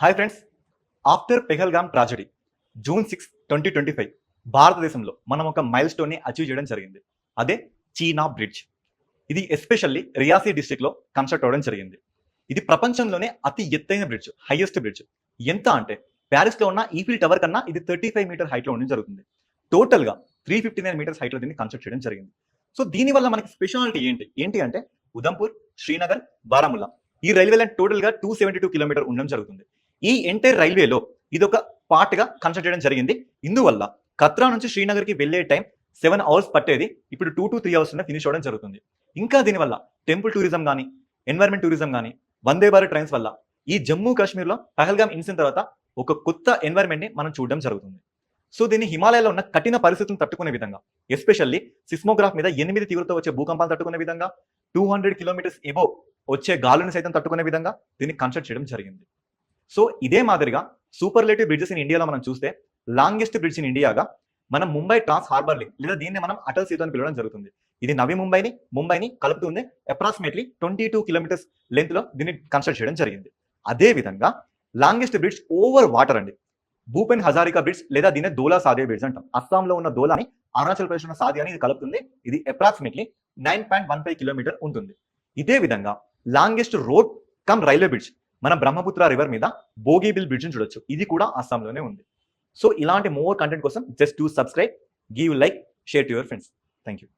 Hi friends, after Pahalgam tragedy June 6, 2025 భారతదేశంలో మనం ఒక మైల్ స్టోన్ని అచీవ్ చేయడం జరిగింది. అదే చీనా బ్రిడ్జ్. ఇది ఎస్పెషల్లీ రియాసీ డిస్ట్రిక్ట్లో కన్స్ట్రక్ట్ అవ్వడం జరిగింది. ఇది ప్రపంచంలోనే అతి ఎత్తైన బ్రిడ్జ్, హైయెస్ట్ బ్రిడ్జ్. ఎంత అంటే ప్యారిస్లో ఉన్న ఈఫిల్ టవర్ కన్నా ఇది 35 మీటర్ హైట్లో ఉండడం జరుగుతుంది. టోటల్గా 359 మీటర్స్ హైట్లో దీన్ని కన్స్ట్రక్ట్ చేయడం జరిగింది. సో దీనివల్ల మనకి స్పెషాలిటీ ఏంటి అంటే ఉదంపూర్, శ్రీనగర్, బారాముల్లా ఈ రైల్వే లైన్ టోటల్గా 272 కిలోమీటర్ ఉండడం జరుగుతుంది. ఈ ఎంటైర్ రైల్వేలో ఇదొక పార్ట్గా కన్స్ట్రక్ట్ చేయడం జరిగింది. ఇందువల్ల కత్రా నుంచి శ్రీనగర్కి వెళ్లే టైం 7 అవర్స్ పట్టేది ఇప్పుడు 2 to 3 అవర్స్ ఫినిష్ అవ్వడం జరుగుతుంది. ఇంకా దీనివల్ల టెంపుల్ టూరిజం కానీ, ఎన్వైరన్మెంట్ టూరిజం కానీ, వందే భారత్ ట్రైన్స్ వల్ల ఈ జమ్మూ కాశ్మీర్లో పహల్గామ్ ఇన్సిడెంట్ తర్వాత ఒక కొత్త ఎన్వైరన్మెంట్ని మనం చూడడం జరుగుతుంది. సో దీన్ని హిమాలయాలో ఉన్న కఠిన పరిస్థితులను తట్టుకునే విధంగా, ఎస్పెషల్లీ సిస్మోగ్రాఫ్ మీద 8 తీవ్రత వచ్చే భూకంపాలు తట్టుకునే విధంగా, 200 కిలోమీటర్స్ ఎబో వచ్చే గాలుని సైతం తట్టుకునే విధంగా దీన్ని కన్స్ట్రక్ట్ చేయడం జరిగింది. సో ఇదే మాదిరిగా సూపర్లేటివ్ బ్రిడ్జెస్ ఇన్ ఇండియాలో మనం చూస్తే లాంగెస్ట్ బ్రిడ్జ్ ఇన్ ఇండియాగా మనం ముంబై ట్రాన్స్ హార్బర్ లింక్ లేదా దీన్ని మనం అటల్ సేతు అని పిలవడం జరుగుతుంది. ఇది నవీ ముంబైని కలుపుతుంది. అప్రాక్సిమేట్లీ 22 కిలోమీటర్స్ లెంత్ లో దీన్ని కన్స్ట్రక్ట్ చేయడం జరిగింది. అదే విధంగా లాంగెస్ట్ బ్రిడ్జ్ ఓవర్ వాటర్ అండి, భూపెన్ హజారికా బ్రిడ్జ్ లేదా దీన్ని దోలా సాదియా బ్రిడ్జ్ అంటాం. అస్సాంలో ఉన్న దోలాని అరుణాచల్ ప్రదేశ్ ఉన్న సాదియాని ఇది కలుపుతుంది. ఇది అప్రాక్సిమేట్లీ 9.15 కిలోమీటర్ ఉంటుంది. ఇదే విధంగా longest road come railway bridge మన బ్రహ్మపుత్ర రివర్ మీద బోగీబిల్ బ్రిడ్జ్ ని చూడొచ్చు. ఇది కూడా అస్సాంలోనే ఉంది. సో ఇలాంటి మోర్ కంటెంట్ కోసం just to subscribe, give like, share to your friends. Thank you.